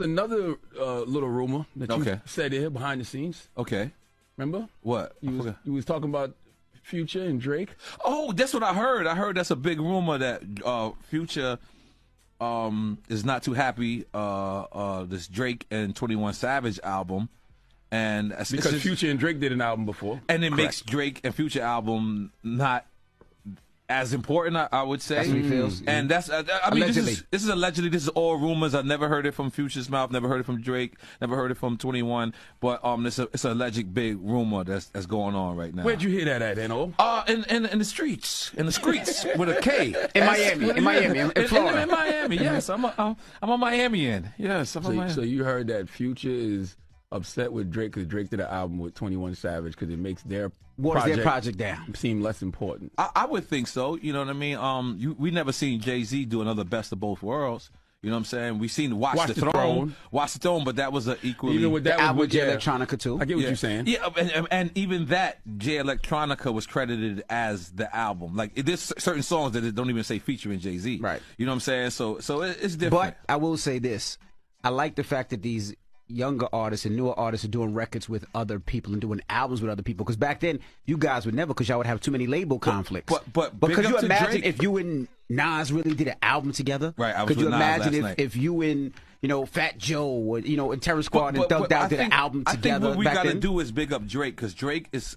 another little rumor that you Okay. said here behind the scenes. Okay. Remember? What? You was talking about Future and Drake. Oh, that's what I heard. I heard that's a big rumor that Future is not too happy this Drake and 21 Savage album, and it's Because just, Future and Drake did an album before. and it makes Drake and Future album not as important, I would say. That's what he feels. And that's, I mean, Allegedly. this is allegedly, this is all rumors. I've never heard it from Future's mouth, never heard it from Drake, never heard it from 21. But it's a alleged big rumor that's going on right now. Where'd you hear that at, N.O.? In the streets, with a K. In Miami, in Florida. In Miami, yes. I'm a Miamian. Yes, I'm a Miami. So you heard that Future is upset with Drake because Drake did an album with 21 Savage because it makes their project down seem less important. I would think so. You know what I mean? We never seen Jay-Z do another Best of Both Worlds. You know what I'm saying? We seen Watch the Throne, but that was an equally. Even with that, album with Jay yeah. Electronica too. I get what you're saying. Yeah, and even that Jay Electronica was credited as the album. Like there's certain songs that don't even say featuring Jay-Z. Right. You know what I'm saying? So it's different. But I will say this: I like the fact that these younger artists and newer artists are doing records with other people and doing albums with other people. Because back then, you guys would never, because y'all would have too many label conflicts. But could you imagine Drake, if you and Nas really did an album together? Right. I was could you with Nas imagine last if you and Fat Joe or and Terror Squad and Thugged Out did an album together? I think what we back gotta then? do is big up Drake, because Drake is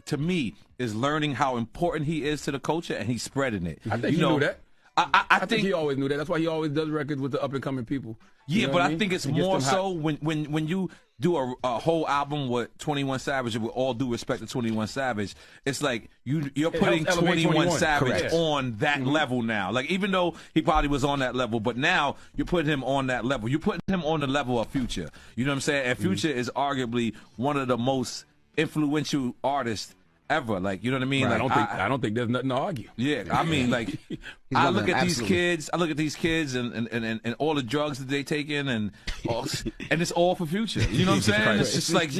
to me is learning how important he is to the culture, and he's spreading it. I think he knew that. I think he always knew that. That's why he always does records with the up and coming people. Yeah, but I think it's more so hot. when you do a whole album with 21 Savage, and with all due respect to 21 Savage, it's like you're putting helps elevate 21 Savage Correct. on that level now. Like, even though he probably was on that level, but now you're putting him on that level. You're putting him on the level of Future. You know what I'm saying? And Future is arguably one of the most influential artists ever. Like, you know what I mean? Right, Like, I don't think there's nothing to argue. Yeah, I mean, like, I look at these kids and all the drugs that they taking, and it's all for Future. You know what I'm saying? It's just like,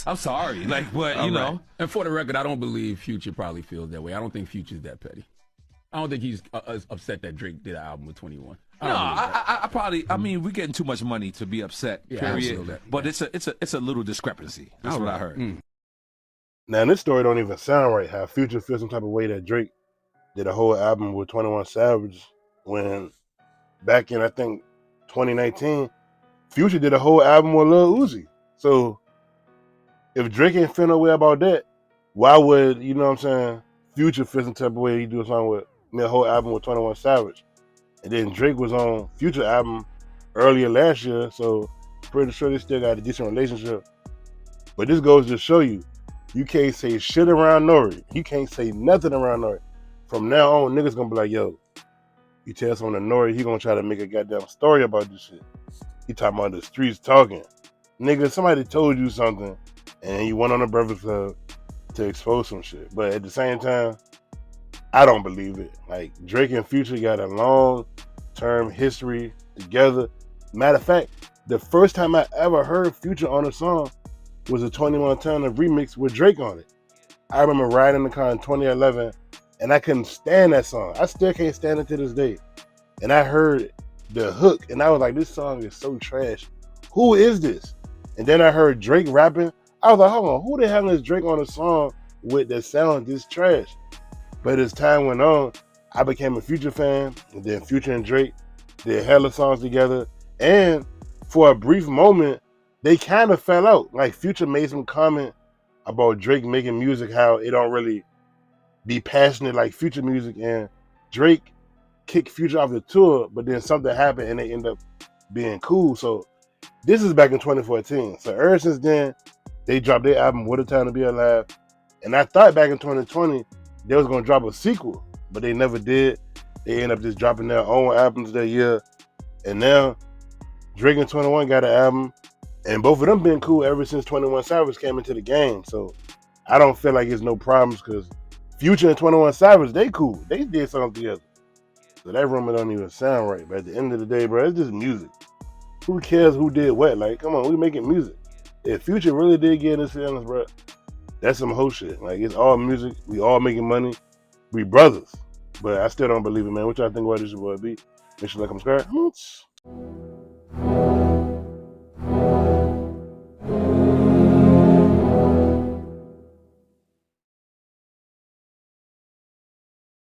I'm sorry, like, but you know. And for the record, I don't believe Future probably feels that way. I don't think Future's that petty. I don't think he's upset that Drake did an album with 21. I probably. I mean, we're getting too much money to be upset. Yeah, period. But it's a little discrepancy. That's what I heard. Now, this story don't even sound right. How Future feels some type of way that Drake did a whole album with 21 Savage, when back in, I think, 2019, Future did a whole album with Lil Uzi. So if Drake ain't feel no way about that, why would, you know what I'm saying, Future feel some type of way he do a song with a whole album with 21 Savage? And then Drake was on Future album earlier last year, so pretty sure they still got a decent relationship. But this goes to show you, you can't say shit around Nore. You can't say nothing around Nore. From now on, niggas gonna be like, yo, you tell someone to Nore, he gonna try to make a goddamn story about this shit. He talking about the streets talking. Nigga, somebody told you something, and you went on a Breakfast Club to expose some shit. But at the same time, I don't believe it. Like, Drake and Future got a long-term history together. Matter of fact, the first time I ever heard Future on a song was a 21 Montana remix with Drake on it. I remember riding in the car in 2011, and I couldn't stand that song. I still can't stand it to this day. And I heard the hook, and I was like, this song is so trash. Who is this? And then I heard Drake rapping. I was like, hold on, who the hell is Drake on a song with that sound this trash? But as time went on, I became a Future fan, and then Future and Drake did hella songs together. And for a brief moment, they kind of fell out. Like, Future made some comment about Drake making music, how it don't really be passionate like Future music, and Drake kicked Future off the tour, but then something happened and they end up being cool. So this is back in 2014. So ever since then, they dropped their album What a Time to Be Alive. And I thought back in 2020 they was gonna drop a sequel, but they never did. They end up just dropping their own albums that year. And now Drake and 21 got an album, and both of them been cool ever since 21 Savage came into the game. So I don't feel like it's no problems, because Future and 21 Savage, they cool. They did something together. So that rumor don't even sound right. But at the end of the day, bro, it's just music. Who cares who did what? Like, come on, we making music. If Future really did get in his feelings, bro, that's some whole shit. Like, it's all music. We all making money. We brothers. But I still don't believe it, man. What y'all think about this, your boy B? Make sure to like, subscribe.